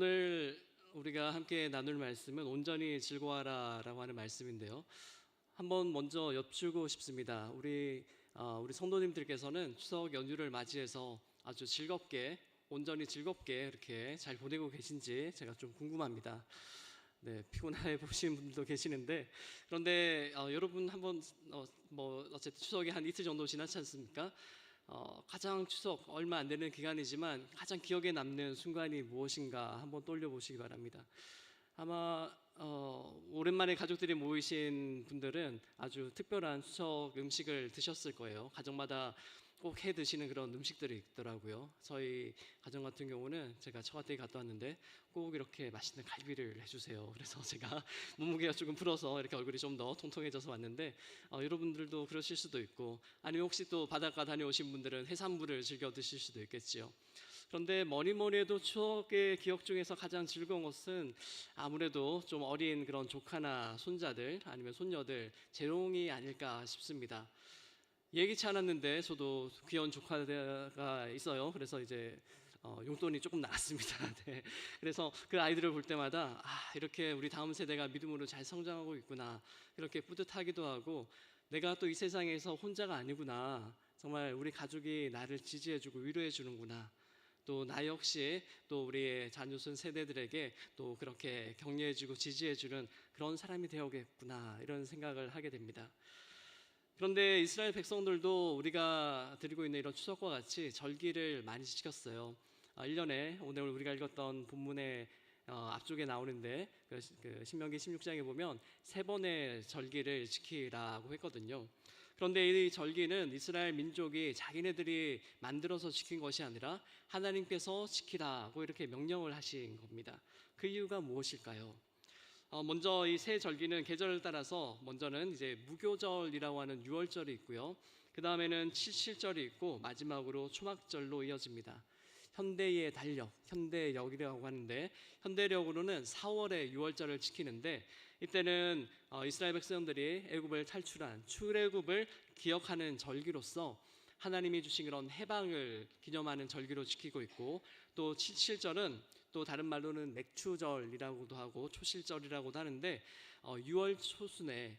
오늘 우리가 함께 나눌 말씀은 온전히 즐거워하라라고 하는 말씀인데요. 한번 먼저 여쭈고 싶습니다. 우리 성도님들께서는 추석 연휴를 맞이해서 아주 즐겁게, 온전히 즐겁게 이렇게 잘 보내고 계신지 제가 좀 궁금합니다. 네, 피곤해 보시는 분들도 계시는데, 그런데 여러분 한번 어쨌든 추석이 한 이틀 정도 지났지 않습니까? 가장 추석 얼마 안 되는 기간이지만 가장 기억에 남는 순간이 무엇인가 한번 떠올려보시기 바랍니다. 아마 오랜만에 가족들이 모이신 분들은 아주 특별한 추석 음식을 드셨을 거예요. 가정마다 꼭 해 드시는 그런 음식들이 있더라고요. 저희 가정 같은 경우는 제가 처갓댁에 갔다 왔는데 꼭 이렇게 맛있는 갈비를 해주세요. 그래서 제가 몸무게가 조금 불어서 이렇게 얼굴이 좀 더 통통해져서 왔는데, 여러분들도 그러실 수도 있고, 아니면 혹시 또 바닷가 다녀오신 분들은 해산물을 즐겨 드실 수도 있겠지요. 그런데 뭐니 해도 추억의 기억 중에서 가장 즐거운 것은 아무래도 좀 어린 그런 조카나 손자들 아니면 손녀들 재롱이 아닐까 싶습니다. 예기치 않았는데 저도 귀여운 조카가 있어요. 그래서 이제 용돈이 조금 나왔습니다. 네. 그래서 그 아이들을 볼 때마다 이렇게 우리 다음 세대가 믿음으로 잘 성장하고 있구나, 이렇게 뿌듯하기도 하고, 내가 또 이 세상에서 혼자가 아니구나, 정말 우리 가족이 나를 지지해주고 위로해주는구나, 또 나 역시 또 우리의 자녀손 세대들에게 또 그렇게 격려해주고 지지해주는 그런 사람이 되어야겠구나, 이런 생각을 하게 됩니다. 그런데 이스라엘 백성들도 우리가 드리고 있는 이런 추석과 같이 절기를 많이 지켰어요. 1년에 오늘 우리가 읽었던 본문의 앞쪽에 나오는데, 그 신명기 16장에 보면 3번의 절기를 지키라고 했거든요. 그런데 이 절기는 이스라엘 민족이 자기네들이 만들어서 지킨 것이 아니라 하나님께서 지키라고 이렇게 명령을 하신 겁니다. 그 이유가 무엇일까요? 먼저 이 세 절기는 계절을 따라서, 먼저는 이제 무교절이라고 하는 유월절이 있고요. 그 다음에는 칠칠절이 있고, 마지막으로 초막절로 이어집니다. 현대의 달력, 현대력이라고 하는데, 현대력으로는 4월에 유월절을 지키는데, 이때는 이스라엘 백성들이 애굽을 탈출한 출애굽을 기억하는 절기로서 하나님이 주신 그런 해방을 기념하는 절기로 지키고 있고, 또 칠칠절은 또 다른 말로는 맥추절이라고도 하고 초실절이라고도 하는데, 6월 초순에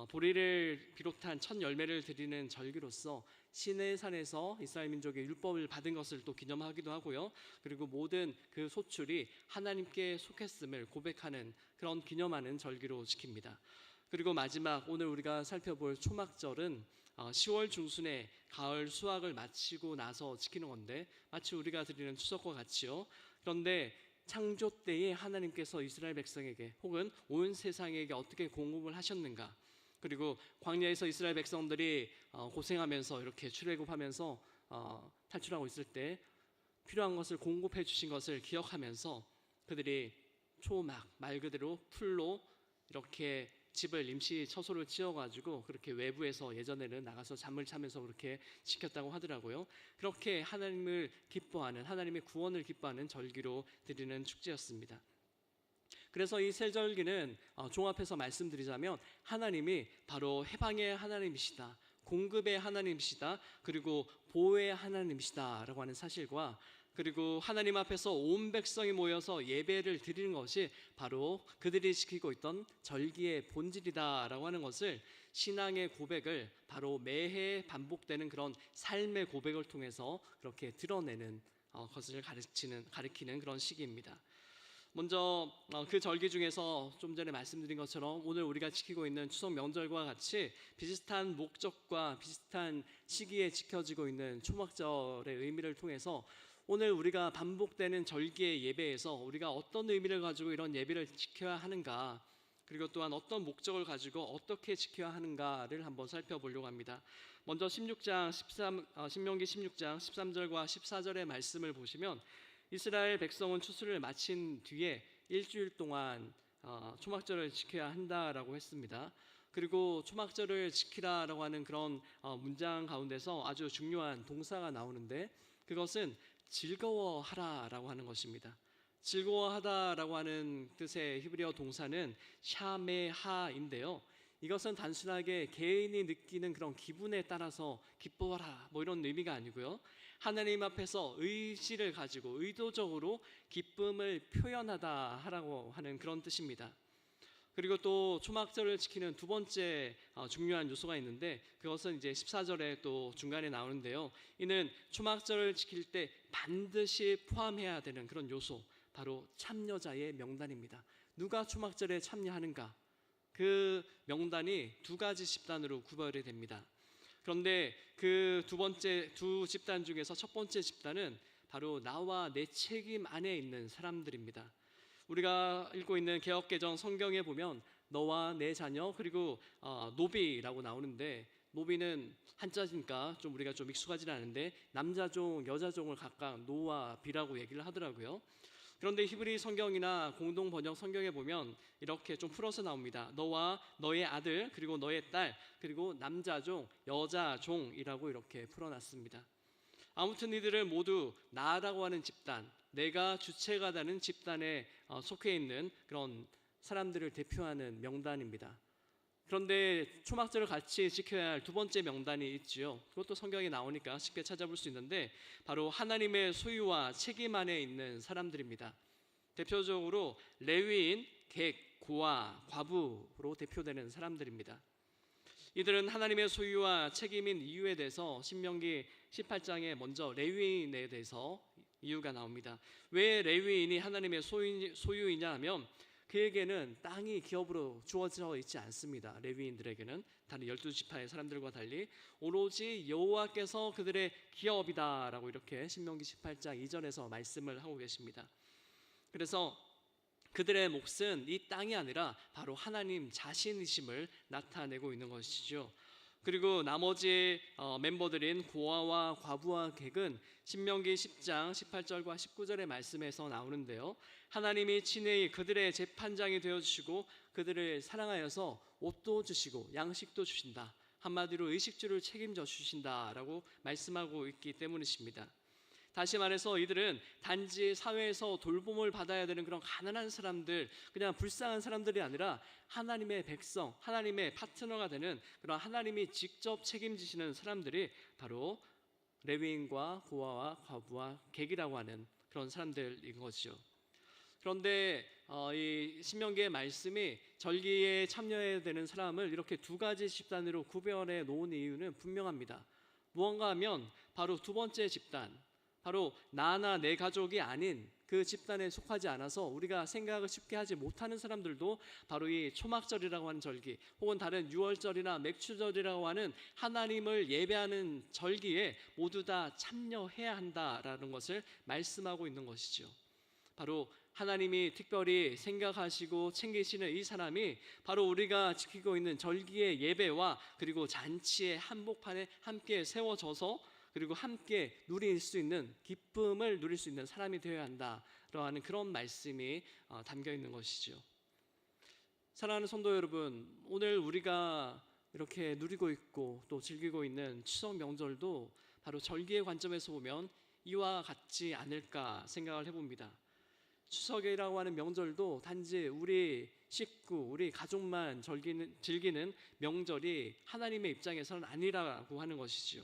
보리를 비롯한 첫 열매를 드리는 절기로서 시내산에서 이스라엘 민족의 율법을 받은 것을 또 기념하기도 하고요. 그리고 모든 그 소출이 하나님께 속했음을 고백하는 그런 기념하는 절기로 지킵니다. 그리고 마지막 오늘 우리가 살펴볼 초막절은 10월 중순에 가을 수확을 마치고 나서 지키는 건데, 마치 우리가 드리는 추석과 같이요. 그런데 창조 때에 하나님께서 이스라엘 백성에게 혹은 온 세상에게 어떻게 공급을 하셨는가, 그리고 광야에서 이스라엘 백성들이 고생하면서 이렇게 출애굽하면서 탈출하고 있을 때 필요한 것을 공급해 주신 것을 기억하면서 그들이 초막, 말 그대로 풀로 이렇게 집을 임시 처소를 지어가지고 그렇게 외부에서 예전에는 나가서 잠을 자면서 그렇게 지켰다고 하더라고요. 그렇게 하나님을 기뻐하는, 하나님의 구원을 기뻐하는 절기로 드리는 축제였습니다. 그래서 이 세절기는 종합해서 말씀드리자면, 하나님이 바로 해방의 하나님이시다, 공급의 하나님이시다, 그리고 보호의 하나님이시다 라고 하는 사실과, 그리고 하나님 앞에서 온 백성이 모여서 예배를 드리는 것이 바로 그들이 지키고 있던 절기의 본질이다 라고 하는 것을, 신앙의 고백을 바로 매해 반복되는 그런 삶의 고백을 통해서 그렇게 드러내는 것을 가리키는 그런 시기입니다. 먼저 그 절기 중에서 좀 전에 말씀드린 것처럼 오늘 우리가 지키고 있는 추석 명절과 같이 비슷한 목적과 비슷한 시기에 지켜지고 있는 초막절의 의미를 통해서, 오늘 우리가 반복되는 절기의 예배에서 우리가 어떤 의미를 가지고 이런 예배를 지켜야 하는가, 그리고 또한 어떤 목적을 가지고 어떻게 지켜야 하는가를 한번 살펴보려고 합니다. 먼저 신명기 16장 13절과 14절의 말씀을 보시면, 이스라엘 백성은 추수를 마친 뒤에 일주일 동안 초막절을 지켜야 한다라고 했습니다. 그리고 초막절을 지키라라고 하는 그런 문장 가운데서 아주 중요한 동사가 나오는데, 그것은 즐거워하라라고 하는 것입니다. 즐거워하다라고 하는 뜻의 히브리어 동사는 샤메하인데요, 이것은 단순하게 개인이 느끼는 그런 기분에 따라서 기뻐하라 이런 의미가 아니고요, 하나님 앞에서 의지를 가지고 의도적으로 기쁨을 표현하다 하라고 하는 그런 뜻입니다. 그리고 또 초막절을 지키는 두 번째 중요한 요소가 있는데, 그것은 이제 14절에 또 중간에 나오는데요. 이는 초막절을 지킬 때 반드시 포함해야 되는 그런 요소, 바로 참여자의 명단입니다. 누가 초막절에 참여하는가? 그 명단이 두 가지 집단으로 구별이 됩니다. 그런데 그 두 집단 중에서 첫 번째 집단은 바로 나와 내 책임 안에 있는 사람들입니다. 우리가 읽고 있는 개역개정 성경에 보면 너와 내 자녀, 그리고 노비라고 나오는데, 노비는 한자니까 좀 우리가 좀 익숙하지는 않은데 남자종, 여자종을 각각 노와 비라고 얘기를 하더라고요. 그런데 히브리 성경이나 공동 번역 성경에 보면 이렇게 좀 풀어서 나옵니다. 너와 너의 아들, 그리고 너의 딸, 그리고 남자종, 여자종이라고 이렇게 풀어놨습니다. 아무튼 이들을 모두 나라고 하는 집단, 내가 주체가 되는 집단에 속해 있는 그런 사람들을 대표하는 명단입니다. 그런데 초막절을 같이 지켜야 할 두 번째 명단이 있지요. 그것도 성경에 나오니까 쉽게 찾아볼 수 있는데, 바로 하나님의 소유와 책임 안에 있는 사람들입니다. 대표적으로 레위인, 객, 고아, 과부로 대표되는 사람들입니다. 이들은 하나님의 소유와 책임인 이유에 대해서 신명기 18장에 먼저 레위인에 대해서 이유가 나옵니다. 왜 레위인이 하나님의 소유이냐 하면, 그에게는 땅이 기업으로 주어져 있지 않습니다. 레위인들에게는 다른 12지파의 사람들과 달리 오로지 여호와께서 그들의 기업이다라고 이렇게 신명기 18장 2절에서 말씀을 하고 계십니다. 그래서 그들의 몫은 이 땅이 아니라 바로 하나님 자신이심을 나타내고 있는 것이죠. 그리고 나머지 멤버들인 고아와 과부와 객은 신명기 10장 18절과 19절의 말씀에서 나오는데요. 하나님이 친히 그들의 재판장이 되어주시고 그들을 사랑하여서 옷도 주시고 양식도 주신다. 한마디로 의식주를 책임져 주신다라고 말씀하고 있기 때문이십니다. 다시 말해서 이들은 단지 사회에서 돌봄을 받아야 되는 그런 가난한 사람들, 그냥 불쌍한 사람들이 아니라 하나님의 백성, 하나님의 파트너가 되는 그런 하나님이 직접 책임지시는 사람들이 바로 레위인과 고아와 과부와 객이라고 하는 그런 사람들인 것이죠. 그런데 이 신명기의 말씀이 절기에 참여해야 되는 사람을 이렇게 두 가지 집단으로 구별해 놓은 이유는 분명합니다. 무언가 하면 바로 두 번째 집단, 바로 나나 내 가족이 아닌 그 집단에 속하지 않아서 우리가 생각을 쉽게 하지 못하는 사람들도 바로 이 초막절이라고 하는 절기, 혹은 다른 유월절이나 맥추절이라고 하는 하나님을 예배하는 절기에 모두 다 참여해야 한다라는 것을 말씀하고 있는 것이죠. 바로 하나님이 특별히 생각하시고 챙기시는 이 사람이 바로 우리가 지키고 있는 절기의 예배와 그리고 잔치의 한복판에 함께 세워져서 그리고 함께 누릴 수 있는 기쁨을 누릴 수 있는 사람이 되어야 한다라고 하는 그런 말씀이 담겨 있는 것이죠. 사랑하는 성도 여러분, 오늘 우리가 이렇게 누리고 있고 또 즐기고 있는 추석 명절도 바로 절기의 관점에서 보면 이와 같지 않을까 생각을 해봅니다. 추석이라고 하는 명절도 단지 우리 식구, 우리 가족만 즐기는 명절이 하나님의 입장에서는 아니라고 하는 것이지요.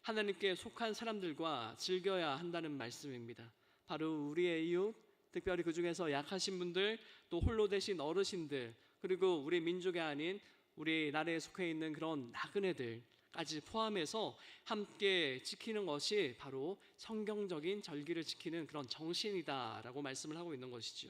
하나님께 속한 사람들과 즐겨야 한다는 말씀입니다. 바로 우리의 이웃, 특별히 그 중에서 약하신 분들, 또 홀로 되신 어르신들, 그리고 우리 민족이 아닌 우리 나라에 속해 있는 그런 나그네들까지 포함해서 함께 지키는 것이 바로 성경적인 절기를 지키는 그런 정신이다라고 말씀을 하고 있는 것이죠.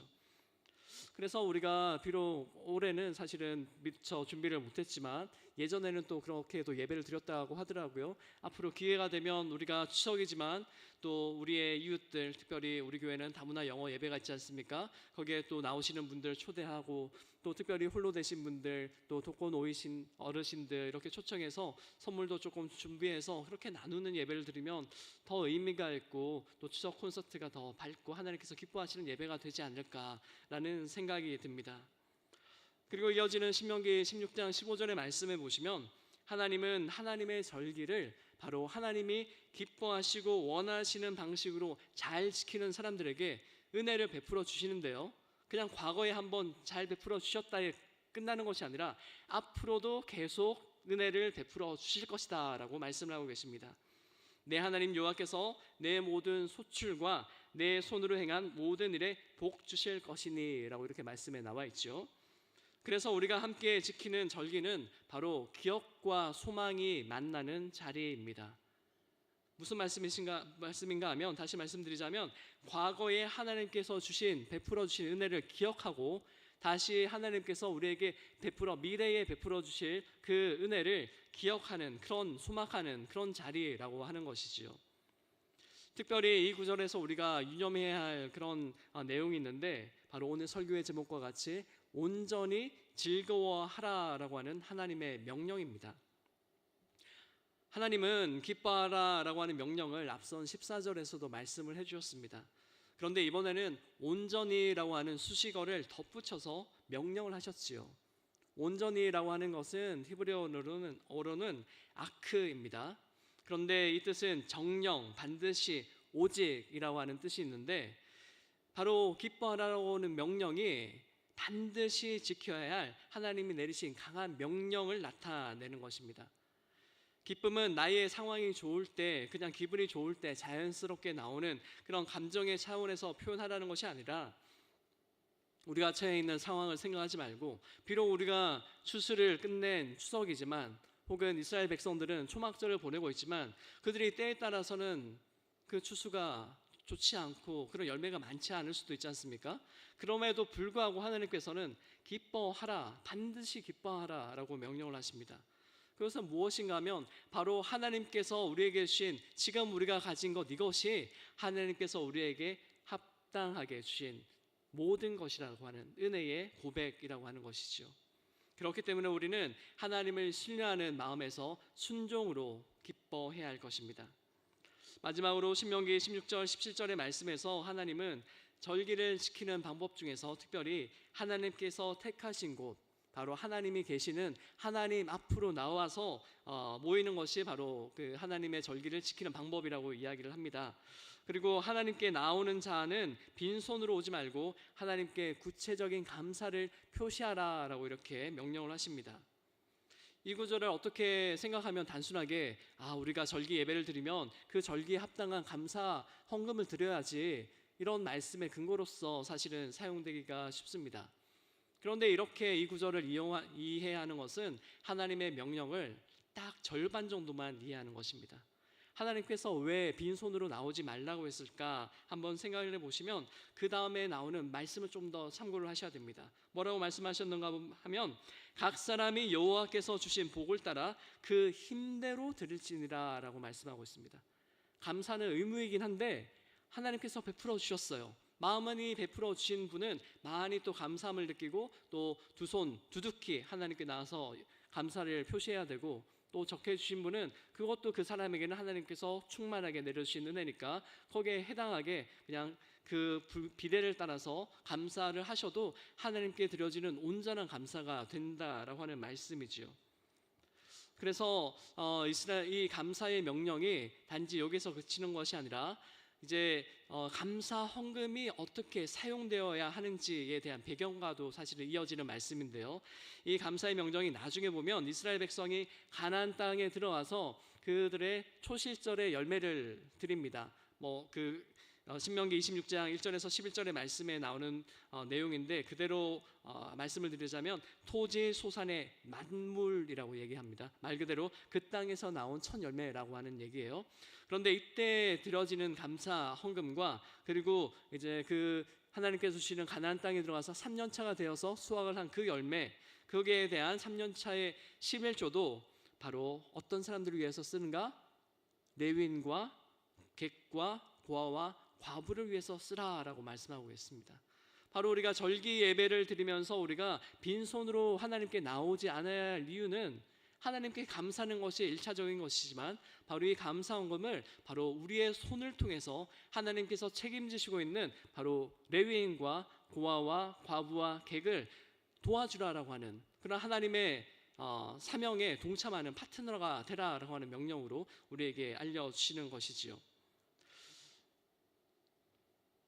그래서 우리가 비록 올해는 사실은 미처 준비를 못했지만 예전에는 또 그렇게 또 예배를 드렸다고 하더라고요. 앞으로 기회가 되면 우리가 추석이지만 또 우리의 이웃들, 특별히 우리 교회는 다문화 영어 예배가 있지 않습니까? 거기에 또 나오시는 분들 초대하고 또 특별히 홀로 되신 분들, 또 독거 놓이신 어르신들 이렇게 초청해서 선물도 조금 준비해서 그렇게 나누는 예배를 드리면 더 의미가 있고 또 추석 콘서트가 더 밝고 하나님께서 기뻐하시는 예배가 되지 않을까라는 생각이 듭니다. 그리고 이어지는 신명기 16장 15절의 말씀에 보시면 하나님은 하나님의 절기를 바로 하나님이 기뻐하시고 원하시는 방식으로 잘 지키는 사람들에게 은혜를 베풀어 주시는데요, 그냥 과거에 한번 잘 베풀어 주셨다에 끝나는 것이 아니라 앞으로도 계속 은혜를 베풀어 주실 것이다 라고 말씀을 하고 계십니다. 내 하나님 여호와께서 내 모든 소출과 내 손으로 행한 모든 일에 복 주실 것이니 라고 이렇게 말씀에 나와 있죠. 그래서 우리가 함께 지키는 절기는 바로 기억과 소망이 만나는 자리입니다. 무슨 말씀인가 하면, 다시 말씀드리자면, 과거에 하나님께서 베풀어 주신 은혜를 기억하고 다시 하나님께서 우리에게 미래에 베풀어 주실 그 은혜를 기억하는, 그런 소망하는 그런 자리라고 하는 것이지요. 특별히 이 구절에서 우리가 유념해야 할 그런 내용이 있는데, 바로 오늘 설교의 제목과 같이 온전히 즐거워하라라고 하는 하나님의 명령입니다. 하나님은 기뻐하라라고 하는 명령을 앞선 14절에서도 말씀을 해주셨습니다. 그런데 이번에는 온전히라고 하는 수식어를 덧붙여서 명령을 하셨지요. 온전히라고 하는 것은 히브리어로는 아크입니다. 그런데 이 뜻은 정령, 반드시, 오직이라고 하는 뜻이 있는데, 바로 기뻐하라고 하는 명령이 반드시 지켜야 할 하나님이 내리신 강한 명령을 나타내는 것입니다. 기쁨은 나의 상황이 좋을 때, 그냥 기분이 좋을 때 자연스럽게 나오는 그런 감정의 차원에서 표현하라는 것이 아니라, 우리가 처해 있는 상황을 생각하지 말고, 비록 우리가 추수를 끝낸 추석이지만, 혹은 이스라엘 백성들은 초막절을 보내고 있지만, 그들이 때에 따라서는 그 추수가 좋지 않고 그런 열매가 많지 않을 수도 있지 않습니까? 그럼에도 불구하고 하나님께서는 기뻐하라, 반드시 기뻐하라 라고 명령을 하십니다. 그것은 무엇인가 하면, 바로 하나님께서 우리에게 주신 지금 우리가 가진 것, 이것이 하나님께서 우리에게 합당하게 주신 모든 것이라고 하는 은혜의 고백이라고 하는 것이죠. 그렇기 때문에 우리는 하나님을 신뢰하는 마음에서 순종으로 기뻐해야 할 것입니다. 마지막으로 신명기 16절 17절의 말씀에서 하나님은 절기를 지키는 방법 중에서 특별히 하나님께서 택하신 곳, 바로 하나님이 계시는 하나님 앞으로 나와서 모이는 것이 바로 그 하나님의 절기를 지키는 방법이라고 이야기를 합니다. 그리고 하나님께 나오는 자는 빈손으로 오지 말고 하나님께 구체적인 감사를 표시하라라고 이렇게 명령을 하십니다. 이 구절을 어떻게 생각하면 단순하게 우리가 절기 예배를 드리면 그 절기에 합당한 감사 헌금을 드려야지, 이런 말씀의 근거로서 사실은 사용되기가 쉽습니다. 그런데 이렇게 이 구절을 이해하는 것은 하나님의 명령을 딱 절반 정도만 이해하는 것입니다. 하나님께서 왜 빈손으로 나오지 말라고 했을까 한번 생각을 해보시면, 그 다음에 나오는 말씀을 좀 더 참고를 하셔야 됩니다. 뭐라고 말씀하셨는가 하면, 각 사람이 여호와께서 주신 복을 따라 그 힘대로 드릴지니라 라고 말씀하고 있습니다. 감사는 의무이긴 한데 하나님께서 베풀어 주셨어요. 마음만이 베풀어 주신 분은 많이 또 감사함을 느끼고, 또 두 손 두둑히 하나님께 나와서 감사를 표시해야 되고, 또 적해 주신 분은 그것도 그 사람에게는 하나님께서 충만하게 내려주신 은혜니까 거기에 해당하게 그냥 그 비례를 따라서 감사를 하셔도 하나님께 드려지는 온전한 감사가 된다라고 하는 말씀이지요. 그래서 이 감사의 명령이 단지 여기서 그치는 것이 아니라, 이제 감사 헌금이 어떻게 사용되어야 하는지에 대한 배경과도 사실은 이어지는 말씀인데요. 이 감사의 명령이 나중에 보면 이스라엘 백성이 가나안 땅에 들어와서 그들의 초실절의 열매를 드립니다. 신명기 26장 1절에서 11절의 말씀에 나오는 내용인데, 그대로 말씀을 드리자면 토지 소산의 만물이라고 얘기합니다. 말 그대로 그 땅에서 나온 첫 열매라고 하는 얘기예요. 그런데 이때 드려지는 감사 헌금과, 그리고 이제 그 하나님께서 주시는 가나안 땅에 들어가서 3년차가 되어서 수확을 한 그 열매, 거기에 대한 3년차의 11조도 바로 어떤 사람들을 위해서 쓰는가? 레위인과 객과 고아와 과부를 위해서 쓰라라고 말씀하고 있습니다. 바로 우리가 절기 예배를 드리면서 우리가 빈손으로 하나님께 나오지 않아야 할 이유는, 하나님께 감사하는 것이 1차적인 것이지만, 바로 이 감사 헌금을 바로 우리의 손을 통해서 하나님께서 책임지시고 있는 바로 레위인과 고아와 과부와 객을 도와주라라고 하는 그런 하나님의 사명에 동참하는 파트너가 되라라고 하는 명령으로 우리에게 알려주시는 것이지요.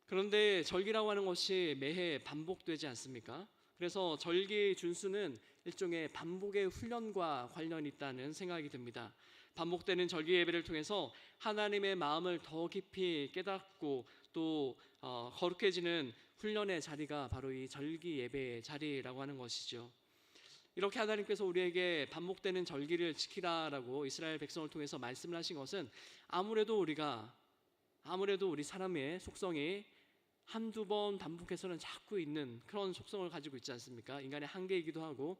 그런데 절기라고 하는 것이 매해 반복되지 않습니까? 그래서 절기 준수는 일종의 반복의 훈련과 관련이 있다는 생각이 듭니다. 반복되는 절기 예배를 통해서 하나님의 마음을 더 깊이 깨닫고 또 거룩해지는 훈련의 자리가 바로 이 절기 예배의 자리라고 하는 것이죠. 이렇게 하나님께서 우리에게 반복되는 절기를 지키라라고 이스라엘 백성을 통해서 말씀을 하신 것은 아무래도 우리 사람의 속성이 한두 번 반복해서는 자꾸 있는 그런 속성을 가지고 있지 않습니까? 인간의 한계이기도 하고,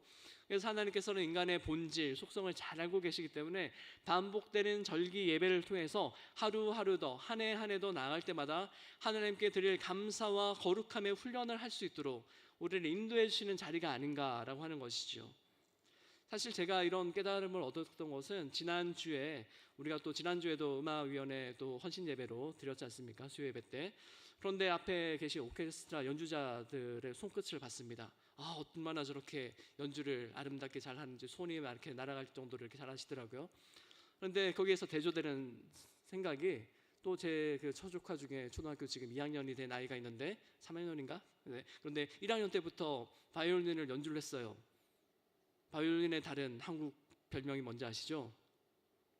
그래서 하나님께서는 인간의 본질, 속성을 잘 알고 계시기 때문에 반복되는 절기 예배를 통해서 하루하루 더 한 해 한 해 더 나아갈 때마다 하나님께 드릴 감사와 거룩함의 훈련을 할 수 있도록 우리를 인도해 주시는 자리가 아닌가라고 하는 것이죠. 사실 제가 이런 깨달음을 얻었던 것은 지난주에도 음악위원회 또 헌신 예배로 드렸지 않습니까? 수요 예배 때. 그런데 앞에 계신 오케스트라 연주자들의 손끝을 봤습니다. 얼마나 저렇게 연주를 아름답게 잘하는지, 손이 이렇게 날아갈 정도로 이렇게 잘하시더라고요. 그런데 거기에서 대조되는 생각이, 또 제 그 처조카 중에 초등학교 지금 2학년이 된 아이가 있는데 3학년인가? 네. 그런데 1학년 때부터 바이올린을 연주를 했어요. 바이올린의 다른 한국 별명이 뭔지 아시죠?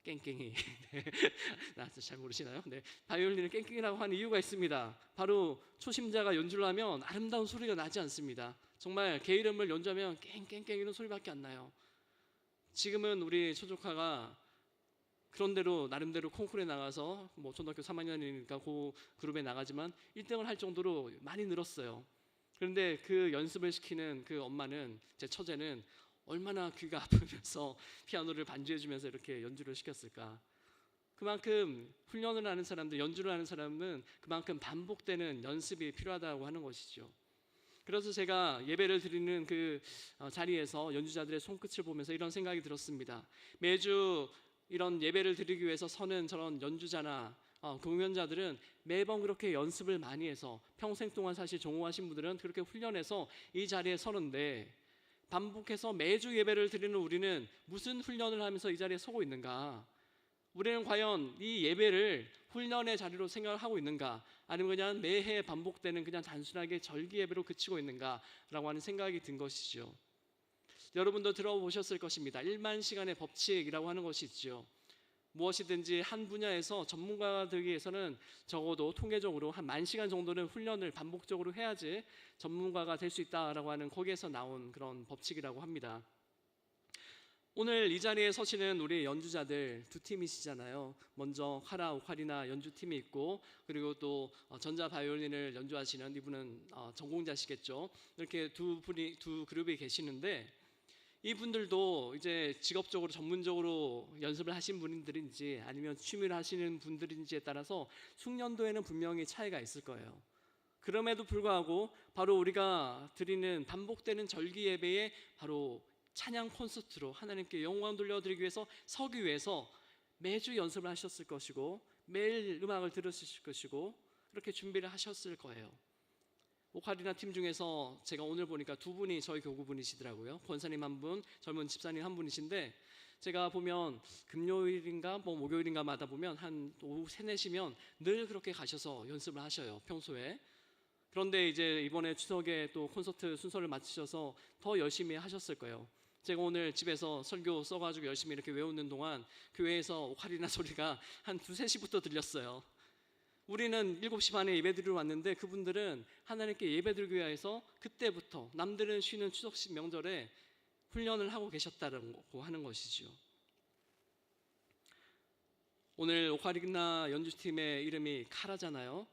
깽깽이. 네. 잘 모르시나요? 네. 바이올린을 깽깽이라고 하는 이유가 있습니다. 바로 초심자가 연주를 하면 아름다운 소리가 나지 않습니다. 정말 개 이름을 연주하면 깽깽깽이는 소리밖에 안 나요. 지금은 우리 초조카가 그런대로 나름대로 콩쿠르에 나가서 초등학교 3학년이니까 그 그룹에 나가지만 1등을 할 정도로 많이 늘었어요. 그런데 그 연습을 시키는 그 엄마는, 제 처제는 얼마나 귀가 아프면서 피아노를 반주해주면서 이렇게 연주를 시켰을까. 그만큼 훈련을 하는 사람들, 연주를 하는 사람은 그만큼 반복되는 연습이 필요하다고 하는 것이죠. 그래서 제가 예배를 드리는 그 자리에서 연주자들의 손끝을 보면서 이런 생각이 들었습니다. 매주 이런 예배를 드리기 위해서 서는 저런 연주자나 공연자들은 매번 그렇게 연습을 많이 해서, 평생 동안 사실 전공하신 분들은 그렇게 훈련해서 이 자리에 서는데, 반복해서 매주 예배를 드리는 우리는 무슨 훈련을 하면서 이 자리에 서고 있는가? 우리는 과연 이 예배를 훈련의 자리로 생각을 하고 있는가? 아니면 그냥 매해 반복되는 그냥 단순하게 절기 예배로 그치고 있는가라고 하는 생각이 든 것이죠. 여러분도 들어보셨을 것입니다. 1만 시간의 법칙이라고 하는 것이 있죠. 무엇이든지 한 분야에서 전문가가 되기 위해서는 적어도 통계적으로 한 10,000시간 정도는 훈련을 반복적으로 해야지 전문가가 될 수 있다라고 하는, 거기에서 나온 그런 법칙이라고 합니다. 오늘 이 자리에 서시는 우리 연주자들 두 팀이시잖아요. 먼저 카라 오카리나 연주팀이 있고, 그리고 또 전자 바이올린을 연주하시는 이분은 전공자시겠죠. 이렇게 두 그룹이 계시는데, 이분들도 이제 직업적으로 전문적으로 연습을 하신 분들인지 아니면 취미를 하시는 분들인지에 따라서 숙련도에는 분명히 차이가 있을 거예요. 그럼에도 불구하고 바로 우리가 드리는 반복되는 절기 예배에 바로 찬양 콘서트로 하나님께 영광 돌려드리기 위해서 서기 위해서 매주 연습을 하셨을 것이고, 매일 음악을 들으실 것이고, 그렇게 준비를 하셨을 거예요. 오카리나 팀 중에서 제가 오늘 보니까 두 분이 저희 교구분이시더라고요. 권사님 한 분, 젊은 집사님 한 분이신데, 제가 보면 금요일인가 목요일인가마다 보면 한 오후 3, 4시면 늘 그렇게 가셔서 연습을 하셔요, 평소에. 그런데 이제 이번에 추석에 또 콘서트 순서를 마치셔서 더 열심히 하셨을 거예요. 제가 오늘 집에서 설교 써가지고 열심히 이렇게 외우는 동안 교회에서 오카리나 소리가 한 2, 3시부터 들렸어요. 우리는 7시 반에 예배드리러 왔는데 그분들은 하나님께 예배드리기 위해서 그때부터 남들은 쉬는 추석식 명절에 훈련을 하고 계셨다고 하는 것이죠. 오늘 오카리나 연주팀의 이름이 카라잖아요.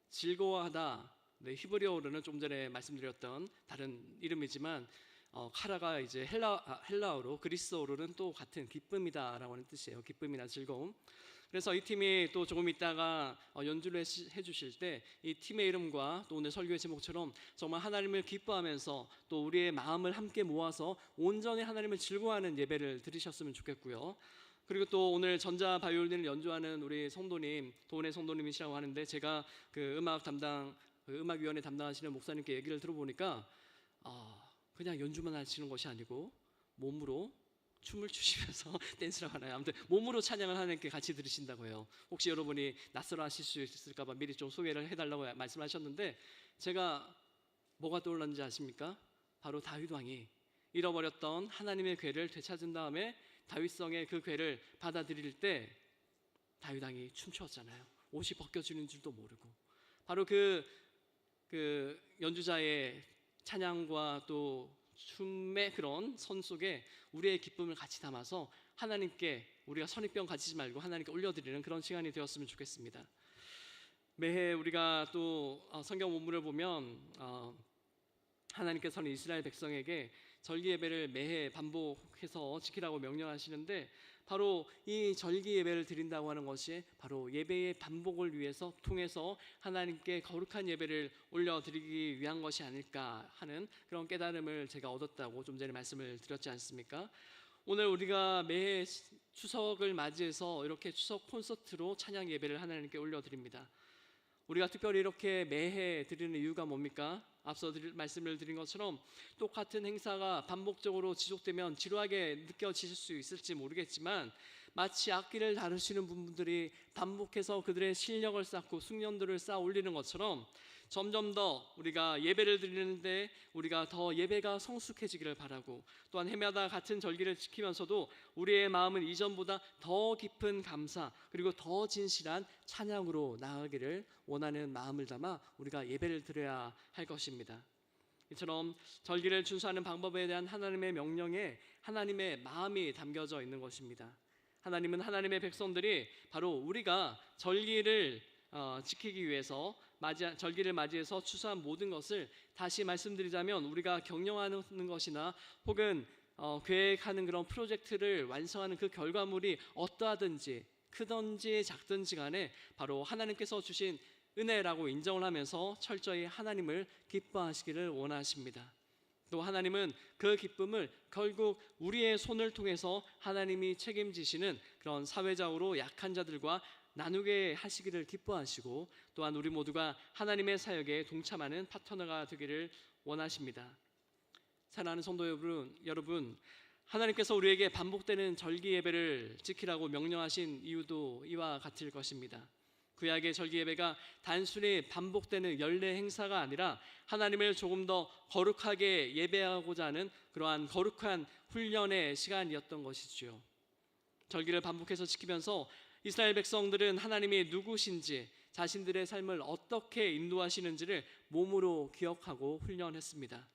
즐거워하다. 네, 히브리어로는 좀 전에 말씀드렸던 다른 이름이지만 카라가 이제 헬라어로, 그리스어로는 또 같은 기쁨이다라고 하는 뜻이에요. 기쁨이나 즐거움. 그래서 이 팀이 또 조금 있다가 연주를 해주실 때 이 팀의 이름과 또 오늘 설교의 제목처럼 정말 하나님을 기뻐하면서 또 우리의 마음을 함께 모아서 온전히 하나님을 즐거워하는 예배를 드리셨으면 좋겠고요. 그리고 또 오늘 전자 바이올린을 연주하는 우리 성도님, 도은혜 성도님이시라고 하는데, 제가 그 음악위원회 담당하시는 목사님께 얘기를 들어보니까 그냥 연주만 하시는 것이 아니고 몸으로 춤을 추시면서 댄스라고 하나요? 아무튼 몸으로 찬양을 하나님께 같이 들으신다고 해요. 혹시 여러분이 낯설어 하실 수 있을까 봐 미리 좀 소개를 해달라고 말씀하셨는데, 제가 뭐가 떠올랐는지 아십니까? 바로 다윗 왕이 잃어버렸던 하나님의 궤를 되찾은 다음에 다윗성의 그 궤를 받아들일 때 다윗 왕이 춤추었잖아요. 옷이 벗겨지는 줄도 모르고. 바로 그 연주자의 찬양과 또 춤의 그런 선 속에 우리의 기쁨을 같이 담아서 하나님께, 우리가 선입견 가지지 말고 하나님께 올려드리는 그런 시간이 되었으면 좋겠습니다. 매해 우리가 또 성경 본문을 보면 하나님께서는 이스라엘 백성에게 절기 예배를 매해 반복해서 지키라고 명령하시는데, 바로 이 절기 예배를 드린다고 하는 것이 바로 예배의 반복을 위해서 통해서 하나님께 거룩한 예배를 올려드리기 위한 것이 아닐까 하는 그런 깨달음을 제가 얻었다고 좀 전에 말씀을 드렸지 않습니까? 오늘 우리가 매해 추석을 맞이해서 이렇게 추석 콘서트로 찬양 예배를 하나님께 올려드립니다. 우리가 특별히 이렇게 매해 드리는 이유가 뭡니까? 앞서 말씀을 드린 것처럼 똑같은 행사가 반복적으로 지속되면 지루하게 느껴지실 수 있을지 모르겠지만, 마치 악기를 다루시는 분들이 반복해서 그들의 실력을 쌓고 숙련도를 쌓아 올리는 것처럼 점점 더 우리가 예배를 드리는데 우리가 더 예배가 성숙해지기를 바라고, 또한 해마다 같은 절기를 지키면서도 우리의 마음은 이전보다 더 깊은 감사 그리고 더 진실한 찬양으로 나아가기를 원하는 마음을 담아 우리가 예배를 드려야 할 것입니다. 이처럼 절기를 준수하는 방법에 대한 하나님의 명령에 하나님의 마음이 담겨져 있는 것입니다. 하나님은 하나님의 백성들이 바로 우리가 절기를 지키기 위해서 절기를 맞이해서 추수한 모든 것을, 다시 말씀드리자면 우리가 경영하는 것이나 혹은 계획하는 그런 프로젝트를 완성하는 그 결과물이 어떠하든지 크든지 작든지 간에 바로 하나님께서 주신 은혜라고 인정을 하면서 철저히 하나님을 기뻐하시기를 원하십니다. 또 하나님은 그 기쁨을 결국 우리의 손을 통해서 하나님이 책임지시는 그런 사회적으로 약한 자들과 나누게 하시기를 기뻐하시고, 또한 우리 모두가 하나님의 사역에 동참하는 파트너가 되기를 원하십니다. 사랑하는 성도 여러분, 하나님께서 우리에게 반복되는 절기 예배를 지키라고 명령하신 이유도 이와 같을 것입니다. 구약의 절기 예배가 단순히 반복되는 연례 행사가 아니라 하나님을 조금 더 거룩하게 예배하고자 하는 그러한 거룩한 훈련의 시간이었던 것이지요. 절기를 반복해서 지키면서 이스라엘 백성들은 하나님이 누구신지, 자신들의 삶을 어떻게 인도하시는지를 몸으로 기억하고 훈련했습니다.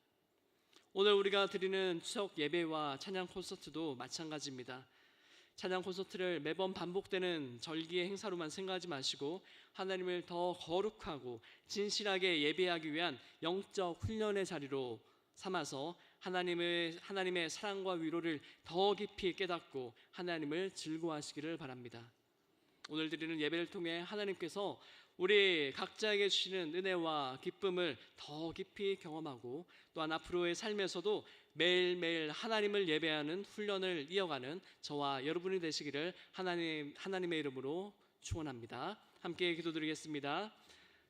오늘 우리가 드리는 추석 예배와 찬양 콘서트도 마찬가지입니다. 찬양 콘서트를 매번 반복되는 절기의 행사로만 생각하지 마시고 하나님을 더 거룩하고 진실하게 예배하기 위한 영적 훈련의 자리로 삼아서 하나님의 사랑과 위로를 더 깊이 깨닫고 하나님을 즐거워하시기를 바랍니다. 오늘 드리는 예배를 통해 하나님께서 우리 각자에게 주시는 은혜와 기쁨을 더 깊이 경험하고, 또한 앞으로의 삶에서도 매일매일 하나님을 예배하는 훈련을 이어가는 저와 여러분이 되시기를 하나님의 이름으로 축원합니다. 함께 기도드리겠습니다.